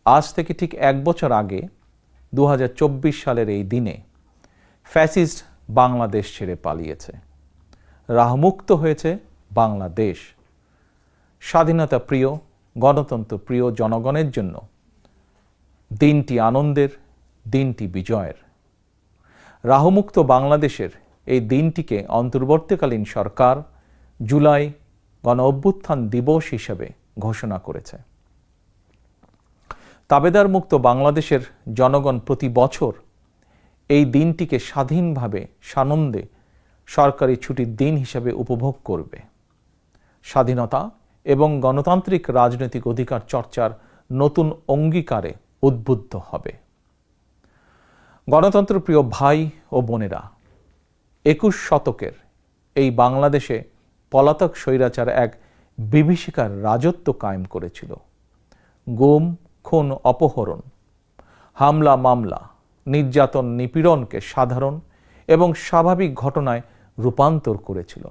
আজ থেকে ঠিক 1 বছর আগে 2024 সালের এই দিনে ফ্যাসিস্ট বাংলাদেশ ছেড়ে পালিয়েছে। রাহমুক্ত হয়েছে বাংলাদেশ। স্বাধীনতা প্রিয়, গণতন্ত্র প্রিয় জনগণের জন্য দিনটি আনন্দের, দিনটি বিজয়ের। রাহমুক্ত বাংলাদেশের এই দিনটিকে অন্তর্বর্তীকালীন সরকার জুলাই গণ অভ্যুত্থান দিবস হিসেবে ঘোষণা করেছে। তাবেদার মুক্ত বাংলাদেশের জনগণ প্রতি বছর এই দিনটিকে স্বাধীনভাবে সানন্দে সরকারি ছুটির দিন হিসেবে উপভোগ করবে। স্বাধীনতা এবং গণতান্ত্রিক রাজনৈতিক অধিকার চর্চার নতুন অঙ্গীকারে উদ্বুদ্ধ হবে। গণতন্ত্রপ্রিয় ভাই ও বোনেরা, 21 শতকের এই বাংলাদেশে পলাতক স্বৈরাচার এক বিভীষিকার রাজত্ব কায়েম করেছিল। গুম, খুন, অপহরণ, হামলা, মামলা, নির্যাতন, নিপীড়নকে সাধারণ এবং স্বাভাবিক ঘটনায় রূপান্তর করেছিল।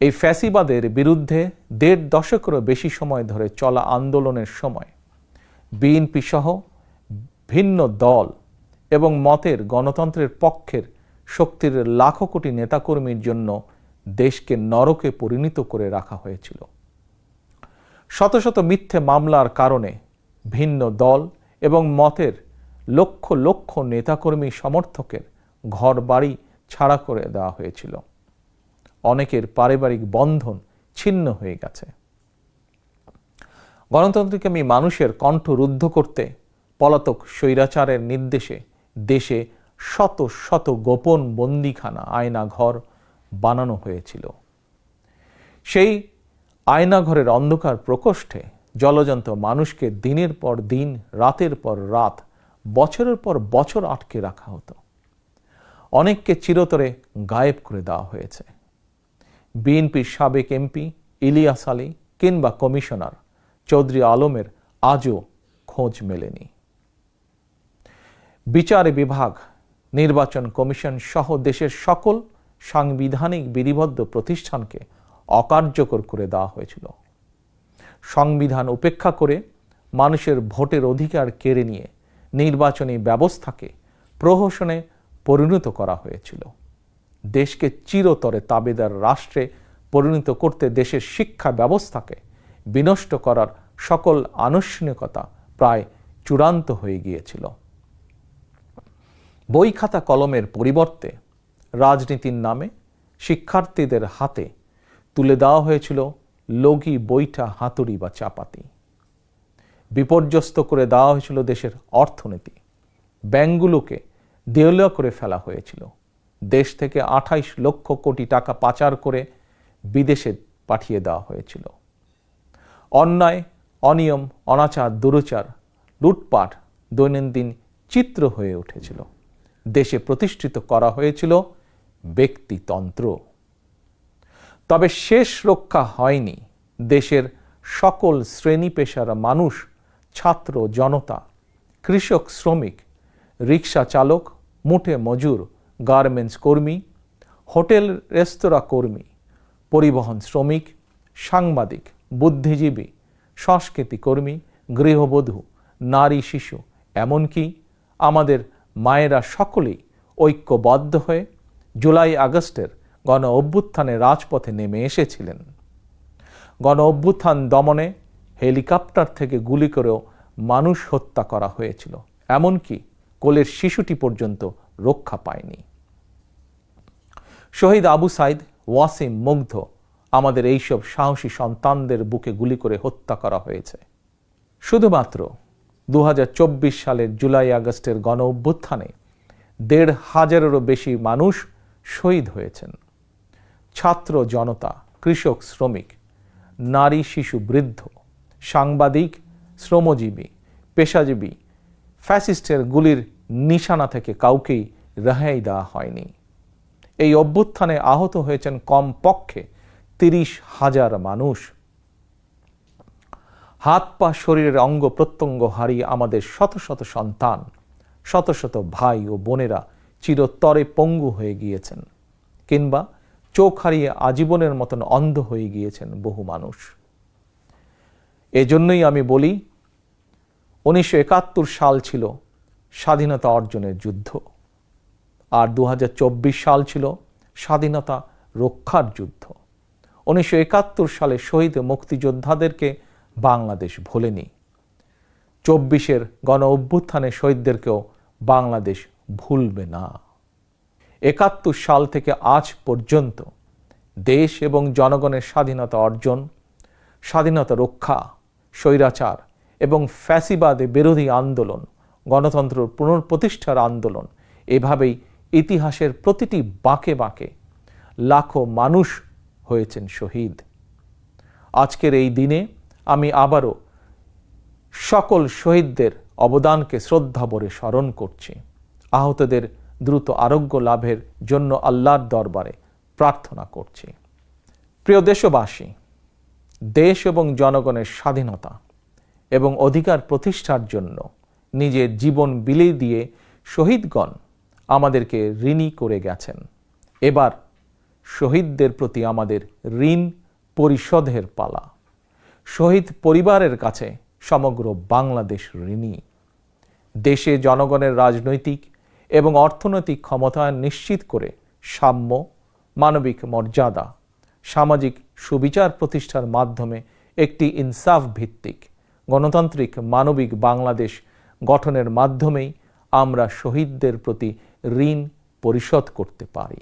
এই ফ্যাসিবাদের বিরুদ্ধে 1.5 দশকেরও বেশি সময় ধরে চলা আন্দোলনের সময় বিএনপি সহ ভিন্ন দল এবং মতের গণতন্ত্রের পক্ষের শক্তির লাখো কোটি নেতাকর্মীর জন্য দেশকে নরকে পরিণত করে রাখা হয়েছিল। শত শত মিথ্যে মামলার কারণে ভিন্ন দল এবং মতের লক্ষ লক্ষ নেতাকর্মী সমর্থকের ঘর বাড়ি ছাড়া করে দেওয়া হয়েছিল। অনেকের পারিবারিক বন্ধন ছিন্ন হয়ে গেছে। গণতন্ত্রকামী মানুষের কণ্ঠ রুদ্ধ করতে পলাতক স্বৈরাচারের নির্দেশে দেশে শত শত গোপন বন্দিখানা, আয়নাঘর বানানো হয়েছিল। সেই আয়নাঘরের অন্ধকার প্রকোষ্ঠে জলজন্ত মানুষকে দিনের পর দিন, রাতের পর রাত, বছরের পর বছর আটকে রাখা হতো। অনেককে চিরতরে গায়েব করে দেওয়া হয়েছে। বিএনপির সাবেক এমপি ইলিয়াস আলী কিংবা কমিশনার চৌধুরী আলমের আজও খোঁজ মেলেনি। বিচার বিভাগ, নির্বাচন কমিশন সহ দেশের সকল সাংবিধানিক বিধিবদ্ধ প্রতিষ্ঠানকে অকার্যকর করে দেওয়া হয়েছিল। সংবিধান উপেক্ষা করে মানুষের ভোটের অধিকার কেড়ে নিয়ে নির্বাচনী ব্যবস্থাকে প্রহসনে পরিণত করা হয়েছিল। দেশকে চিরতরে তাবেদার রাষ্ট্রে পরিণত করতে দেশের শিক্ষা ব্যবস্থাকে বিনষ্ট করার সকল আনুষ্ঠানিকতা প্রায় চূড়ান্ত হয়ে গিয়েছিল। বই খাতা কলমের পরিবর্তে রাজনীতির নামে শিক্ষার্থীদের হাতে তুলে দেওয়া হয়েছিল লগি, বৈঠা, হাতুড়ি বা চাপাতি। বিপর্যস্ত করে দেওয়া হয়েছিল দেশের অর্থনীতি। ব্যাংকগুলোকে দেউলিয়া করে ফেলা হয়েছিল। দেশ থেকে 28 লক্ষ কোটি টাকা পাচার করে বিদেশে পাঠিয়ে দেওয়া হয়েছিল। অন্যায়, অনিয়ম, অনাচার, দুরাচার, লুটপাট দৈনন্দিন চিত্র হয়ে উঠেছিল। দেশে প্রতিষ্ঠিত করা হয়েছিল ব্যক্তিতন্ত্র। তবে শেষ রক্ষা হয়নি দেশের সকল শ্রেণী পেশার মানুষ, ছাত্র জনতা, কৃষক, শ্রমিক, রিক্সা চালক, মুঠে মজুর, গার্মেন্টস কর্মী, হোটেল রেস্তোরাঁ কর্মী, পরিবহন শ্রমিক, সাংবাদিক, বুদ্ধিজীবী, সংস্কৃতি কর্মী, গৃহবধূ, নারী, শিশু, এমনকি আমাদের মায়েরা সকলেই ঐক্যবদ্ধ হয়ে জুলাই আগস্টের গণ অভ্যুত্থানে রাজপথে নেমে এসেছিলেন। গণ অভ্যুত্থান দমনে হেলিকপ্টার থেকে গুলি করেও মানুষ হত্যা করা হয়েছিল। এমনকি কোলের শিশুটি পর্যন্ত রক্ষা পায়নি। শহীদ আবু সাইদ, ওয়াসিম, মুগ্ধ, আমাদের এইসব সাহসী সন্তানদের বুকে গুলি করে হত্যা করা হয়েছে। শুধুমাত্র 2024 সালের জুলাই আগস্টের গণ অভ্যুত্থানে 1,500-এরও বেশি মানুষ শহীদ হয়েছেন। ছাত্র জনতা, কৃষক, শ্রমিক, নারী, শিশু, বৃদ্ধ, সাংবাদিক, শ্রমজীবী, পেশাজীবী, ফ্যাসিস্টের গুলির নিশানা থেকে কাউকেই রেহাই দেওয়া হয়নি। এই অভ্যুত্থানে আহত হয়েছেন কমপক্ষে 30,000 মানুষ। হাত পা, শরীরের অঙ্গ প্রত্যঙ্গ হারিয়ে আমাদের শত শত সন্তান, শত শত ভাই ও বোনেরা চিরতরে পঙ্গু হয়ে গিয়েছেন, কিংবা চোখ হারিয়ে আজীবনের মতন অন্ধ হয়ে গিয়েছেন বহু মানুষ। এজন্যই আমি বলি, 1971 সাল ছিল স্বাধীনতা অর্জনের যুদ্ধ, আর 2024 সাল ছিল স্বাধীনতা রক্ষার যুদ্ধ। 1971 সালে শহীদ মুক্তিযোদ্ধাদেরকে বাংলাদেশ ভোলেনি। 24-এর গণ অভ্যুত্থানে শহীদদেরকেও বাংলাদেশ ভুলবে না। 71 সাল থেকে আজ পর্যন্ত দেশ এবং জনগণের স্বাধীনতা অর্জন, স্বাধীনতা রক্ষা, স্বৈরাচার এবং ফ্যাসিবাদে বিরোধী আন্দোলন, গণতন্ত্র পুনঃপ্রতিষ্ঠার আন্দোলন, এভাবেই ইতিহাসের প্রতিটি বাঁকে বাঁকে লাখো মানুষ হয়েছেন শহীদ। আজকের এই দিনে আমি আবারও সকল শহীদদের অবদানকে শ্রদ্ধা ভরে স্মরণ করছি। আহতদের দ্রুত আরোগ্য লাভের জন্য আল্লাহর দরবারে প্রার্থনা করছি। প্রিয় দেশবাসী, দেশ এবং জনগণের স্বাধীনতা এবং অধিকার প্রতিষ্ঠার জন্য নিজের জীবন বিলিয়ে দিয়ে শহীদগণ আমাদেরকে ঋণী করে গেছেন। এবার শহীদদের প্রতি আমাদের ঋণ পরিশোধের পালা। শহীদ পরিবারের কাছে সমগ্র বাংলাদেশ ঋণী। দেশে জনগণের রাজনৈতিক এবং অর্থনৈতিক ক্ষমতায়ন নিশ্চিত করে সাম্য, মানবিক মর্যাদা, সামাজিক সুবিচার প্রতিষ্ঠার মাধ্যমে একটি ইনসাফ ভিত্তিক গণতান্ত্রিক মানবিক বাংলাদেশ গঠনের মাধ্যমেই আমরা শহীদদের প্রতি ঋণ পরিশোধ করতে পারি।